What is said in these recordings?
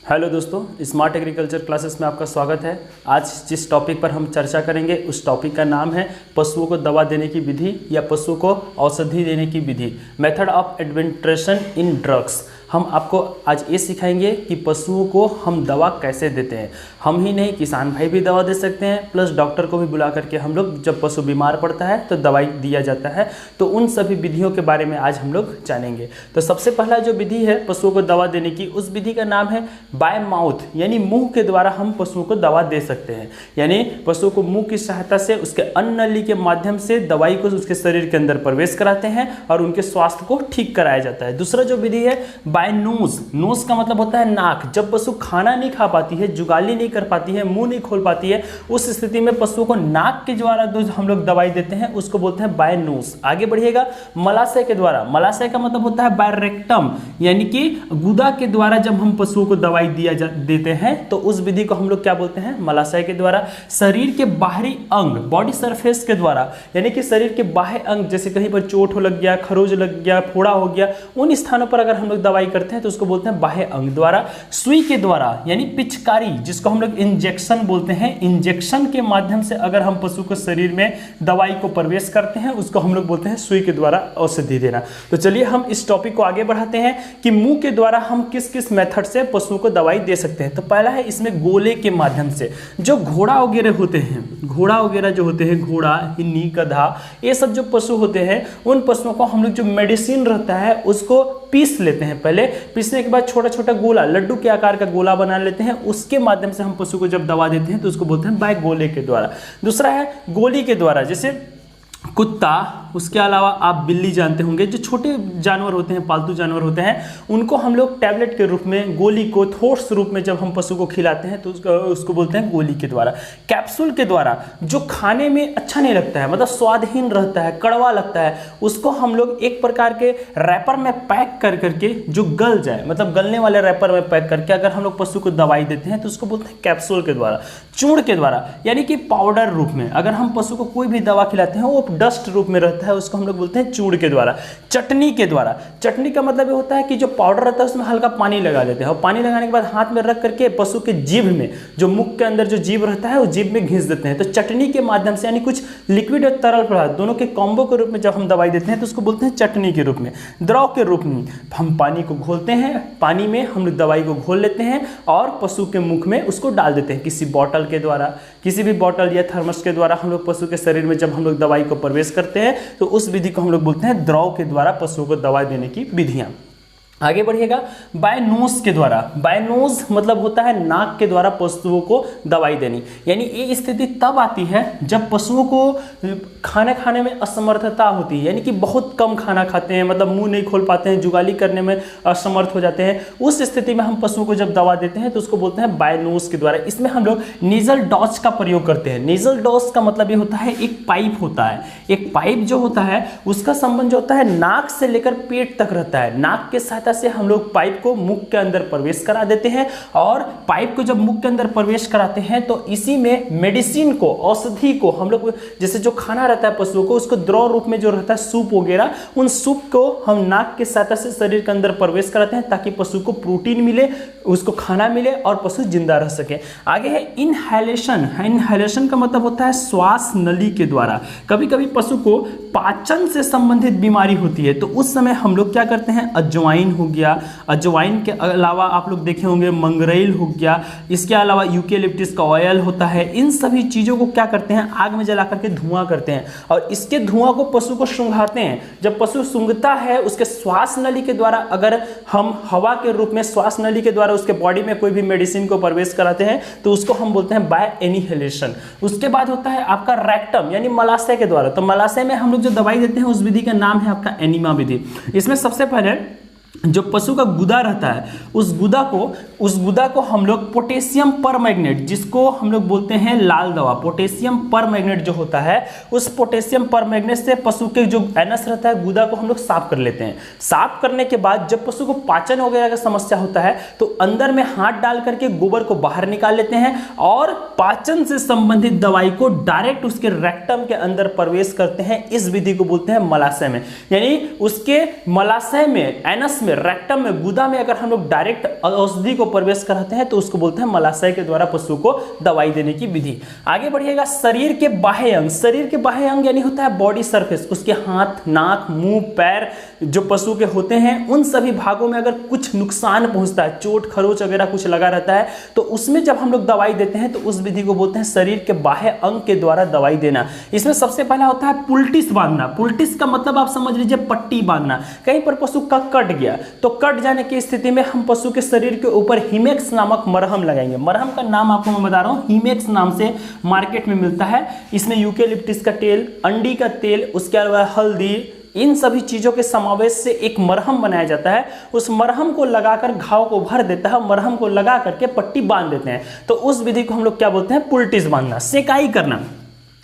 Hello दोस्तों, smart agriculture classes में आपका स्वागत है। आज जिस टॉपिक पर हम चर्चा करेंगे उस टॉपिक का नाम है पशुओं को दवा देने की विधि या पशुओं को औषधि देने की विधि, method of administration in drugs. हम आपको आज ये सिखाएंगे कि पशुओं को हम दवा कैसे देते हैं। हम ही नहीं, किसान भाई भी दवा दे सकते हैं, प्लस डॉक्टर को भी बुला करके हम लोग जब पशु बीमार पड़ता है तो दवाई दिया जाता है। तो उन सभी विधियों के बारे में आज हम लोग जानेंगे। तो सबसे पहला जो विधि है पशुओं को दवा देने की, उस विधि का नाम है बाय माउथ, यानी मुंह के द्वारा हम पशुओं को दवा दे सकते हैं। यानी पशुओं को मुंह की सहायता से उसके अन्न नली के माध्यम से दवाई को उसके शरीर के अंदर प्रवेश कराते हैं और उनके स्वास्थ्य को ठीक कराया जाता है। दूसरा जो विधि है बाय नोज। नोज का मतलब होता है नाक। जब पशु खाना नहीं खा पाती है, जुगाली नहीं कर पाती है, मुंह नहीं खोल पाती है, उस स्थिति में पशुओं को नाक के द्वारा हम लोग दवाई देते हैं, उसको बोलते हैं बाय नोज। आगे बढ़िएगा, मलाशय के द्वारा। मलाशय का मतलब होता है बाय रेक्टम, यानी कि गुदा के द्वारा जब हम पशुओं को दवाई देते हैं तो उस विधि को हम लोग क्या बोलते हैं, मलाशय के द्वारा। शरीर के बाहरी अंग, बॉडी सरफेस के द्वारा, यानी कि शरीर के बाह्य अंग, जैसे कहीं पर चोट हो लग गया, खरोज लग गया, फोड़ा हो गया, उन स्थानों पर अगर हम लोग दवाई करते हैं तो उसको बोलते हैं बाह्य अंग द्वारा। सुई के द्वारा, यानी पिचकारी, जिसको हम लोग इंजेक्शन बोलते हैं, इंजेक्शन के माध्यम से अगर हम पशु को शरीर में दवाई को प्रवेश करते हैं उसको हम लोग बोलते हैं सुई के द्वारा औषधि देना। तो चलिए हम इस टॉपिक को आगे बढ़ाते हैं कि मुंह के द्वारा हम किस किस मेथड से पशुओं को दवाई दे सकते हैं। तो पहला है इसमें गोले के माध्यम से। जो घोड़ा वगैरह होते हैं, घोड़ा वगैरह जो होते हैं, घोड़ा, हिन्नी, गधा, ये सब जो पशु होते हैं, उन पशुओं को हम लोग जो मेडिसिन रहता है उसको पीस लेते हैं। पहले पीसने के बाद छोटा छोटा गोला, लड्डू के आकार का गोला बना लेते हैं, उसके माध्यम से हम पशु को जब दवा देते हैं तो उसको बोलते हैं बाय गोले के द्वारा। दूसरा है गोली के द्वारा, जैसे कुत्ता, उसके अलावा आप बिल्ली जानते होंगे, जो छोटे जानवर होते हैं, पालतू जानवर होते हैं, उनको हम लोग टैबलेट के रूप में, गोली को थोर्स रूप में जब हम पशु को खिलाते हैं तो उसको बोलते हैं गोली के द्वारा। कैप्सूल के द्वारा, जो खाने में अच्छा नहीं लगता है, मतलब स्वादहीन रहता है, कड़वा लगता है, उसको हम लोग एक प्रकार के रैपर में पैक कर करके जो गल जाए, मतलब गलने वाले रैपर में पैक करके अगर हम लोग पशु को दवाई देते हैं तो उसको बोलते हैं कैप्सूल के द्वारा। चूर्ण के द्वारा, यानी कि पाउडर रूप में अगर हम पशु को कोई भी दवा खिलाते हैं, वो डस्ट रूप में रहता है, उसको हम लोग बोलते हैं चूर्ण के द्वारा। चटनी के द्वारा, चटनी का मतलब ये होता है कि जो पाउडर रहता है उसमें हल्का पानी लगा देते हैं और पानी लगाने के बाद हाथ में रख करके पशु के जीभ में, जो मुख के अंदर जो जीभ रहता है, वो जीभ में घिस देते हैं। तो चटनी के माध्यम से, यानी कुछ लिक्विड और तरल पदार्थ दोनों के कॉम्बो के रूप में जब हम दवाई देते हैं तो उसको बोलते हैं चटनी के रूप में। द्रव के रूप में हम पानी को घोलते हैं, पानी में हम लोग दवाई को घोल लेते हैं और पशु के मुख में उसको डाल देते हैं। किसी बॉटल के द्वारा, किसी भी बॉटल या थर्मस के द्वारा हम लोग पशु के शरीर में जब हम लोग दवाई को प्रवेश करते हैं तो उस विधि को हम लोग बोलते हैं द्रव के द्वारा पशुओं को दवा देने की विधियां। आगे बढ़िएगा, बाय नोज के द्वारा। बाय नोज मतलब होता है नाक के द्वारा पशुओं को दवाई देनी। यानी ये स्थिति तब आती है जब पशुओं को खाना खाने में असमर्थता होती है, यानी कि बहुत कम खाना खाते हैं, मतलब मुंह नहीं खोल पाते हैं, जुगाली करने में असमर्थ हो जाते हैं। उस स्थिति में हम पशुओं को जब दवा देते हैं तो उसको बोलते हैं बाय नोज के द्वारा। इसमें हम लोग नेजल डॉज का प्रयोग करते हैं। नेजल डॉज का मतलब ये होता है, एक पाइप होता है, एक पाइप जो होता है उसका संबंध जो होता है नाक से लेकर पेट तक रहता है। नाक के साथ से हम लोग पाइप को मुख के अंदर प्रवेश करा देते हैं और पाइप को जब मुख के अंदर प्रवेश कराते हैं तो इसी में मेडिसिन को, औषधि को हम लोग, जैसे जो खाना रहता है पशुओं को, उसको द्रव रूप में जो रहता है सूप वगैरह, उन सूप को हम नाक के सहायता से शरीर के अंदर प्रवेश कराते हैं ताकि पशु को प्रोटीन मिले, उसको खाना मिले और पशु जिंदा रह सके। आगे है इनहेलेशन। इनहेलेशन का मतलब होता है श्वास नली के द्वारा। कभी कभी पशु को पाचन से संबंधित बीमारी होती है तो उस समय हम लोग क्या करते हैं, अजवाइन हो गया, अजवाइन के अलावा आप लोग देखे होंगे मंगरेल हो गया, इसके अलावा यूकेलिप्टस का ऑयल होता है, इन सभी चीज़ों को क्या करते हैं, आग में जला करके धुआं करते हैं और इसके धुआं को पशु को सूंघाते हैं। जब पशु सूंघता है उसके श्वास नली के द्वारा, अगर हम हवा के रूप में श्वास नली के द्वारा उसके बॉडी में कोई भी मेडिसिन को प्रवेश कराते हैं तो उसको हम बोलते हैं बाय इनहेलेशन। उसके बाद होता है आपका रेक्टम, यानी मलाशय के द्वारा। तो मलाशय में हम लोग जो दवाई देते हैं उस विधि का नाम है आपका एनिमा विधि। इसमें सबसे पहले जो पशु का गुदा रहता है उस गुदा को हम लोग पोटेशियम परमैंगनेट, जिसको हम लोग बोलते हैं लाल दवा, पोटेशियम परमैंगनेट जो होता है, उस पोटेशियम परमैंगनेट से पशु के जो एनस रहता है, गुदा को हम लोग साफ कर लेते हैं। साफ करने के बाद जब पशु को पाचन वगैरह का समस्या होता है तो अंदर में हाथ डाल करके गोबर को बाहर निकाल लेते हैं और पाचन से संबंधित दवाई को डायरेक्ट उसके रेक्टम के अंदर प्रवेश करते हैं। इस विधि को बोलते हैं मलाशय में, यानी उसके मलाशय में, एनस में, रेक्टम में, गुदा में अगर हम लोग डायरेक्ट औषधि को प्रवेश कराते हैं तो उसको बोलते हैं मलाशय के द्वारा पशु को दवाई देने की विधि। आगे बढ़िएगा, शरीर के बाह्य अंग। शरीर के बाह्य अंग यानी होता है बॉडी सरफेस, उसके हाथ, नाक, मुंह, पैर जो पशु के होते हैं, उन सभी भागों में अगर कुछ नुकसान पहुंचता है, चोट खरोच वगैरह कुछ लगा रहता है, तो उसमें जब हम लोग दवाई देते हैं तो उस विधि को बोलते हैं शरीर के बाह्य अंग के द्वारा दवाई देना। इसमें सबसे पहला होता है पुलटिस बांधना। पुलटिस का मतलब आप समझ लीजिए पट्टी बांधना। कहीं पर पशु का कट गया तो कट जाने की स्थिति में हम पशु के शरीर के ऊपर हिमेक्स नामक मरहम लगाएंगे। मरहम का नाम आपको मैं बता रहा हूं, हिमेक्स नाम से मार्केट में मिलता है। इसमें यूकेलिप्टिस का तेल, अंडी का तेल, उसके अलावा हल्दी, इन सभी चीजों के समावेश से एक मरहम बनाया जाता है। उस मरहम को लगाकर घाव को भर देता है, मरहम को लगा करके पट्टी बांध देते हैं। तो उस विधि को हम लोग क्या बोलते हैं? पुलटिस बांधना। सेकाई करना,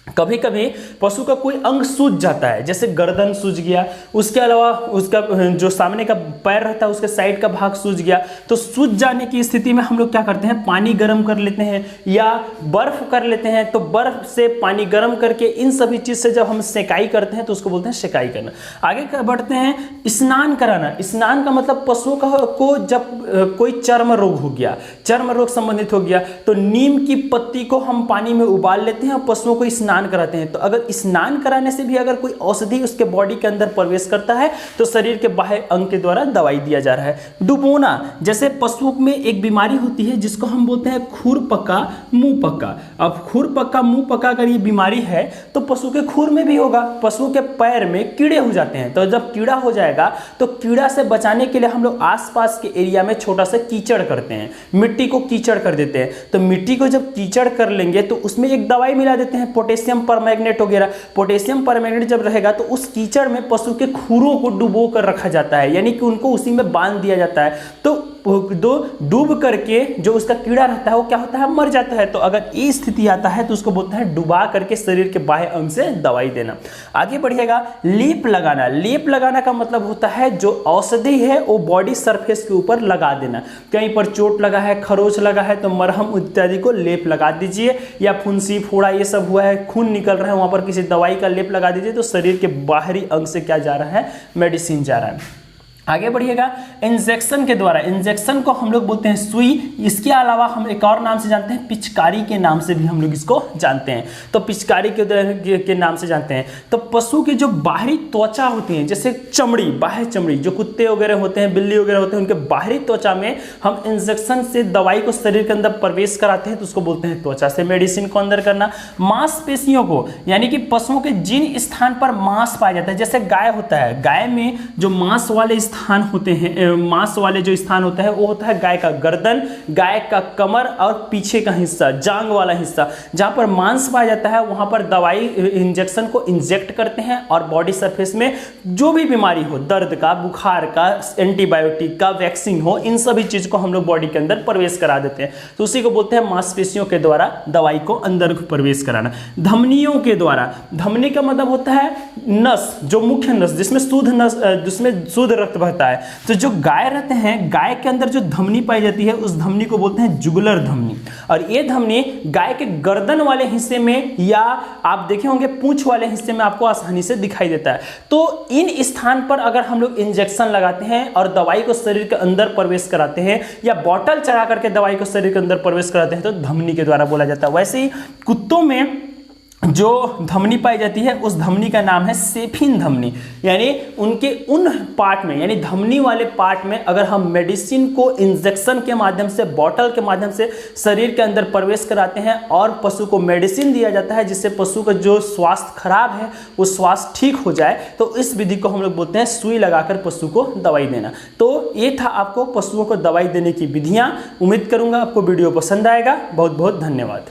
कभी कभी पशु का कोई अंग सूज जाता है, जैसे गर्दन सूज गया, उसके अलावा उसका जो सामने का पैर रहता है उसके साइड का भाग सूज गया, तो सूज जाने की स्थिति में हम लोग क्या करते हैं? पानी गर्म कर लेते हैं या बर्फ कर लेते हैं। तो बर्फ से पानी गर्म करके इन सभी चीज से जब हम सेकाई करते हैं तो उसको बोलते हैं सेकाई करना। आगे बढ़ते हैं, स्नान कराना। स्नान का मतलब पशुओं को जब कोई चर्म रोग हो गया, चर्म रोग संबंधित हो गया, तो नीम की पत्ती को हम पानी में उबाल लेते हैं और पशुओं को स्नान कराते हैं। तो अगर स्नान कराने से भी अगर कोई औषधि उसके बॉडी के अंदर प्रवेश करता है तो शरीर के बाह्य अंग के द्वारा दवाई दिया जा रहा है। डुबोना, जैसे पशुओं में एक बीमारी होती है जिसको हम बोलते हैं खुरपक्का मुंह पक्का। अब खुरपक्का मुंह पक्का अगर ये बीमारी है तो पशु के खुर में भी होगा। पशु के पैर में कीड़े हो जाते हैं, तो जब कीड़ा हो जाएगा तो कीड़ा से बचाने के लिए हम लोग आसपास के एरिया में छोटा सा कीचड़ करते हैं, मिट्टी को कीचड़ कर देते हैं। तो मिट्टी को जब कीचड़ कर लेंगे तो उसमें एक दवाई मिला देते हैं, पोटेशियम परमैंगनेट वगैरह। पोटेशियम परमैंगनेट जब रहेगा तो उस कीचड़ में पशु के खुरों को डुबो कर रखा जाता है, यानी कि उनको उसी में बांध दिया जाता है। तो डूब करके जो उसका कीड़ा रहता है वो क्या होता है? मर जाता है। तो अगर ये स्थिति आता है तो उसको बोलते हैं डुबा करके शरीर के बाह्य अंग से दवाई देना। आगे बढ़िएगा, लेप लगाना। लेप लगाना का मतलब होता है जो औषधि है वो बॉडी सरफेस के ऊपर लगा देना। कहीं पर चोट लगा है, खरोच लगा है तो मरहम इत्यादि को लेप लगा दीजिए, या फुंसी फोड़ा ये सब हुआ है, खून निकल रहा है, वहां पर किसी दवाई का लेप लगा दीजिए, तो शरीर के बाहरी अंग से क्या जा रहा है? मेडिसिन जा रहा है। आगे बढ़िएगा, इंजेक्शन के द्वारा। इंजेक्शन को हम लोग बोलते हैं सुई। इसके अलावा हम एक और नाम से जानते हैं, पिचकारी के नाम से भी हम लोग इसको जानते हैं। तो पिचकारी के नाम से जानते हैं। तो पशु की जो बाहरी त्वचा होती है, जैसे चमड़ी, बाह्य चमड़ी, जो कुत्ते वगैरह होते हैं, बिल्ली वगैरह होते हैं, उनके बाहरी त्वचा में हम इंजेक्शन से दवाई को शरीर के अंदर प्रवेश कराते हैं तो उसको बोलते हैं त्वचा से मेडिसिन को अंदर करना। मांसपेशियों को, यानी कि पशुओं के जिन स्थान पर मांस पाया जाता है, जैसे गाय होता है, गाय में जो मांस वाले स्थान होते हैं, मांस वाले जो स्थान होता है वो होता है गाय का गर्दन, गाय का कमर और पीछे का हिस्सा, जांग वाला हिस्सा। जहां पर मांस पाया जाता है वहां पर दवाई इंजेक्शन को इंजेक्ट करते हैं और बॉडी सरफेस में जो भी बीमारी हो, दर्द का, बुखार का, एंटीबायोटिक का, वैक्सीन हो, इन सभी चीज को हम लोग बॉडी के अंदर प्रवेश करा देते हैं। तो उसी को बोलते हैं मांसपेशियों के द्वारा दवाई को अंदर प्रवेश कराना। धमनियों के द्वारा, धमनी का मतलब होता है नस, जो मुख्य नस जिसमें शुद्ध नस, जिसमें शुद्ध रक्त बहता है। तो जो गाय रहते हैं, गाय के अंदर जो धमनी पाई जाती है उस धमनी को बोलते हैं जुगुलर धमनी। और ये धमनी गाय के गर्दन वाले हिस्से में या आप देखे होंगे पूंछ वाले हिस्से में आपको आसानी से दिखाई देता है। तो इन स्थान पर अगर हम लोग इंजेक्शन लगाते हैं और दवाई को शरीर के अंदर प्रवेश कराते हैं या बॉटल चढ़ा करके दवाई को शरीर के अंदर प्रवेश कराते हैं तो धमनी के द्वारा बोला जाता है। वैसे ही कुत्तों में जो धमनी पाई जाती है उस धमनी का नाम है सेफिन धमनी, यानी उनके उन पार्ट में, यानी धमनी वाले पार्ट में अगर हम मेडिसिन को इंजेक्शन के माध्यम से, बॉटल के माध्यम से शरीर के अंदर प्रवेश कराते हैं और पशु को मेडिसिन दिया जाता है जिससे पशु का जो स्वास्थ्य खराब है वो स्वास्थ्य ठीक हो जाए, तो इस विधि को हम लोग बोलते हैं सुई लगाकर पशु को दवाई देना। तो ये था आपको पशुओं को दवाई देने की विधियां। उम्मीद करूंगा आपको वीडियो पसंद आएगा। बहुत बहुत धन्यवाद।